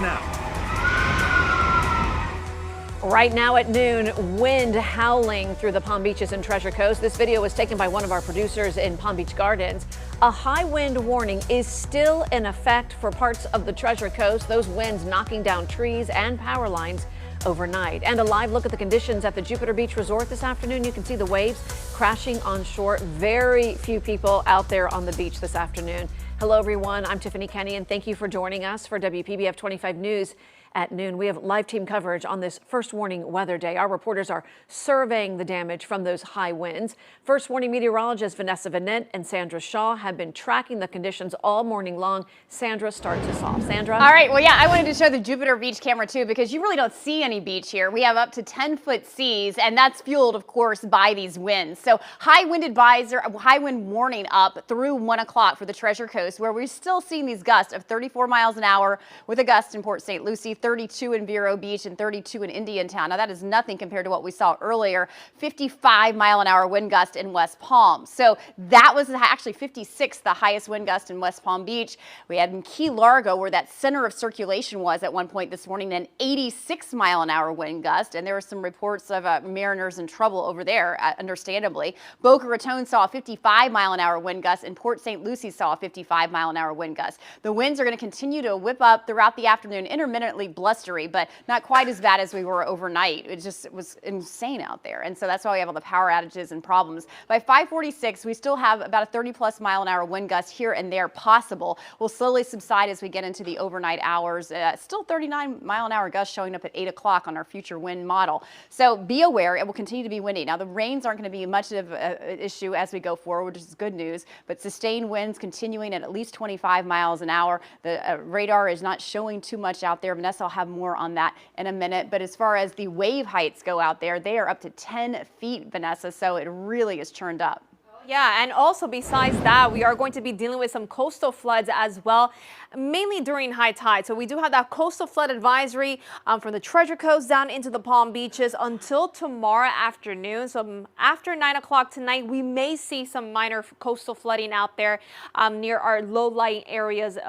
now. Right now at noon, wind howling through the Palm Beaches and Treasure Coast. This video was taken by one of our producers in Palm Beach Gardens. A high wind warning is still in effect for parts of the Treasure Coast. Those winds knocking down trees and power lines overnight. And a live look at the conditions at the Jupiter Beach Resort this afternoon. You can see the waves crashing on shore. Very few people out there on the beach this afternoon. Hello, everyone. I'm Tiffany Kenny, and thank you for joining us for WPBF 25 News. At noon, we have live team coverage on this first warning weather day. Our reporters are surveying the damage from those high winds. First warning meteorologists Vanessa Vanette and Sandra Shaw have been tracking the conditions all morning long. Sandra starts us off. Sandra? All right. Well, yeah, I wanted to show the Jupiter Beach camera, too, because you really don't see any beach here. We have up to 10-foot seas, and that's fueled, of course, by these winds. So high wind warning up through 1 o'clock for the Treasure Coast, where we're still seeing these gusts of 34 miles an hour with a gust in Port St. Lucie, 32 in Vero Beach, and 32 in Indiantown. Now, that is nothing compared to what we saw earlier. 55-mile-an-hour wind gust in West Palm. So that was actually 56, the highest wind gust in West Palm Beach. We had in Key Largo, where that center of circulation was at one point this morning, an 86-mile-an-hour wind gust. And there were some reports of mariners in trouble over there, understandably. Boca Raton saw a 55-mile-an-hour wind gust, and Port St. Lucie saw a 55-mile-an-hour wind gust. The winds are going to continue to whip up throughout the afternoon, intermittently blustery, but not quite as bad as we were overnight. It was insane out there. And so that's why we have all the power outages and problems. By 5:46, we still have about a 30-plus mile-an-hour wind gust here and there possible. Will slowly subside as we get into the overnight hours. Still 39-mile-an-hour gusts showing up at 8 o'clock on our future wind model. So be aware, it will continue to be windy. Now, the rains aren't going to be much of an issue as we go forward, which is good news, but sustained winds continuing at least 25 miles an hour. The radar is not showing too much out there. Vanessa, I'll have more on that in a minute. But as far as the wave heights go out there, they are up to 10 feet, Vanessa, so it really is churned up. Yeah, and also besides that, we are going to be dealing with some coastal floods as well, mainly during high tide. So we do have that coastal flood advisory from the Treasure Coast down into the Palm Beaches until tomorrow afternoon. So after 9 o'clock tonight, we may see some minor coastal flooding out there near our low-lying areas,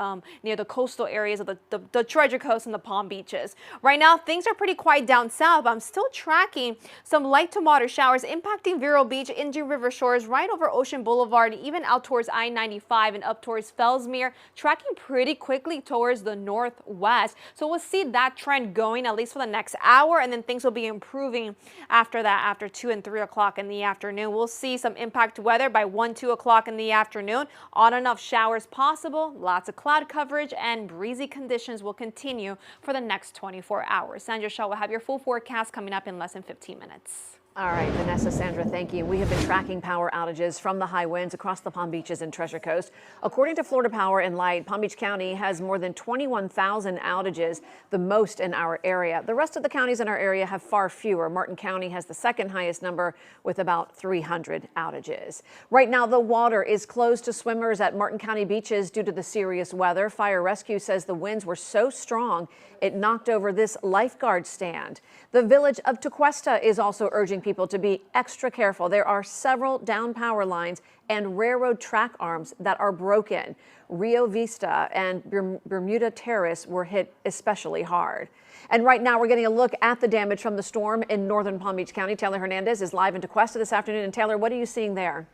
near the coastal areas of the Treasure Coast and the Palm Beaches. Right now, things are pretty quiet down south, but I'm still tracking some light to moderate showers impacting Vero Beach, Indian River shores, right over Ocean Boulevard, even out towards I-95 and up towards Fellsmere, tracking pretty quickly towards the northwest. So we'll see that trend going at least for the next hour, and then things will be improving after that, after 2 and 3 o'clock in the afternoon. We'll see some impact weather by 1, 2 o'clock in the afternoon. On and off showers possible, lots of cloud coverage, and breezy conditions will continue for the next 24 hours. Sandra Shaw will have your full forecast coming up in less than 15 minutes. All right, Vanessa, Sandra, thank you. We have been tracking power outages from the high winds across the Palm Beaches and Treasure Coast. According to Florida Power and Light, Palm Beach County has more than 21,000 outages, the most in our area. The rest of the counties in our area have far fewer. Martin County has the second highest number with about 300 outages. Right now, the water is closed to swimmers at Martin County beaches due to the serious weather. Fire Rescue says the winds were so strong it knocked over this lifeguard stand. The village of Tequesta is also urging people to be extra careful. There are several down power lines and railroad track arms that are broken. Rio Vista and Bermuda Terrace were hit especially hard. And right now we're getting a look at the damage from the storm in northern Palm Beach County. Taylor Hernandez is live in Tequesta this afternoon. And Taylor, what are you seeing there?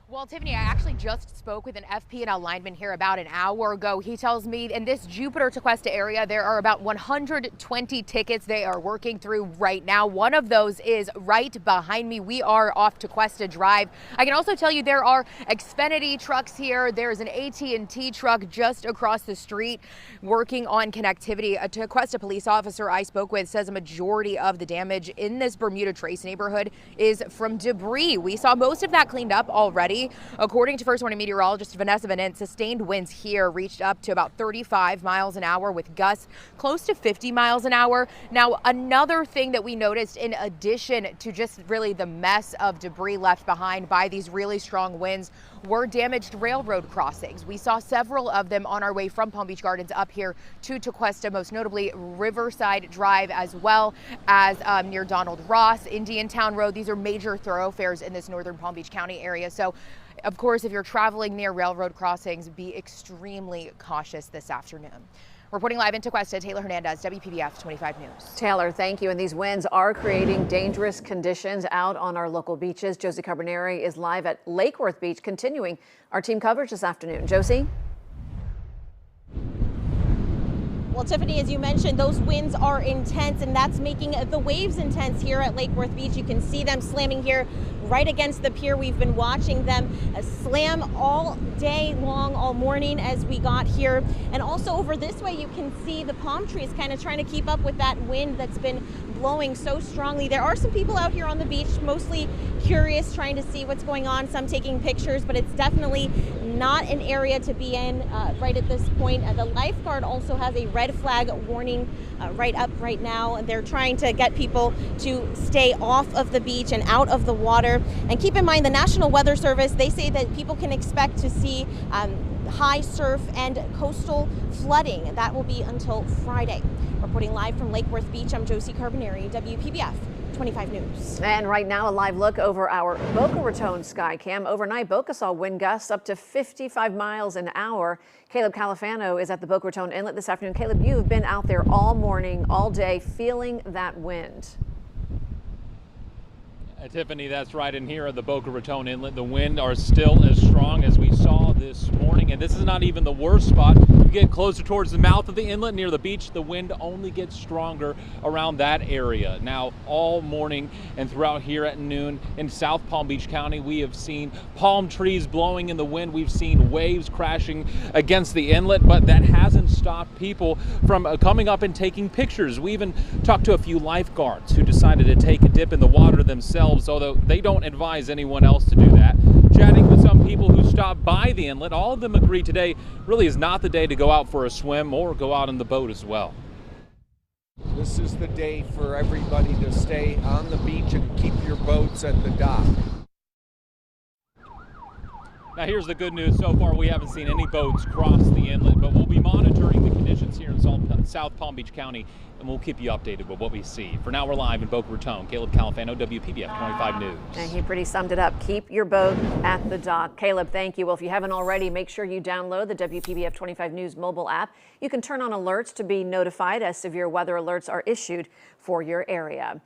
Well, Tiffany, I actually just spoke with an FP&L lineman here about an hour ago. He tells me in this Jupiter Tequesta area, there are about 120 tickets they are working through right now. One of those is right behind me. We are off Tequesta Drive. I can also tell you there are Xfinity trucks here. There's an AT&T truck just across the street working on connectivity. A Tequesta police officer I spoke with says a majority of the damage in this Bermuda Trace neighborhood is from debris. We saw most of that cleaned up already. According to first warning meteorologist Vanessa Vanette, sustained winds here reached up to about 35 miles an hour with gusts close to 50 miles an hour. Now, another thing that we noticed in addition to just really the mess of debris left behind by these really strong winds were damaged railroad crossings. We saw several of them on our way from Palm Beach Gardens up here to Tequesta, most notably Riverside Drive, as well as near Donald Ross, Indiantown Road. These are major thoroughfares in this northern Palm Beach County area. So Of course, if you're traveling near railroad crossings, be extremely cautious this afternoon. Reporting live in Tequesta, Taylor Hernandez, WPBF 25 News. Taylor, thank you. And these winds are creating dangerous conditions out on our local beaches. Josie Carbonari is live at Lake Worth Beach, continuing our team coverage this afternoon. Josie? Well, Tiffany, as you mentioned, those winds are intense, and that's making the waves intense here at Lake Worth Beach. You can see them slamming here right against the pier. We've been watching them slam all day long, all morning as we got here. And also over this way, you can see the palm trees kind of trying to keep up with that wind that's been blowing so strongly. There are some people out here on the beach, mostly curious, trying to see what's going on, some taking pictures, but it's definitely not an area to be in right at this point. The lifeguard also has a red flag warning right up right now. They're trying to get people to stay off of the beach and out of the water. And keep in mind, the National Weather Service, they say that people can expect to see high surf and coastal flooding. That will be until Friday. Reporting live from Lake Worth Beach, I'm Josie Carbonari, WPBF 25 News. And right now, a live look over our Boca Raton sky cam. Overnight, Boca saw wind gusts up to 55 miles an hour. Caleb Califano is at the Boca Raton Inlet this afternoon. Caleb, you have been out there all morning, all day, feeling that wind. Tiffany, that's right. And here at the Boca Raton Inlet, the wind are still as strong as we saw this morning. And this is not even the worst spot. You get closer towards the mouth of the inlet near the beach, the wind only gets stronger around that area. Now, all morning and throughout here at noon in South Palm Beach County, we have seen palm trees blowing in the wind. We've seen waves crashing against the inlet, but that hasn't stopped people from coming up and taking pictures. We even talked to a few lifeguards who decided to take a dip in the water themselves, although they don't advise anyone else to do that. Chatting with some people who stopped by the inlet, all of them agree today really is not the day to go out for a swim or go out on the boat as well. This is the day for everybody to stay on the beach and keep your boats at the dock. Now here's the good news. So far we haven't seen any boats cross the inlet, but we'll be monitoring the conditions here in South Palm Beach County, and we'll keep you updated with what we see. For now, we're live in Boca Raton. Caleb Califano, WPBF 25 News. And he pretty summed it up. Keep your boat at the dock. Caleb, thank you. Well, if you haven't already, make sure you download the WPBF 25 News mobile app. You can turn on alerts to be notified as severe weather alerts are issued for your area.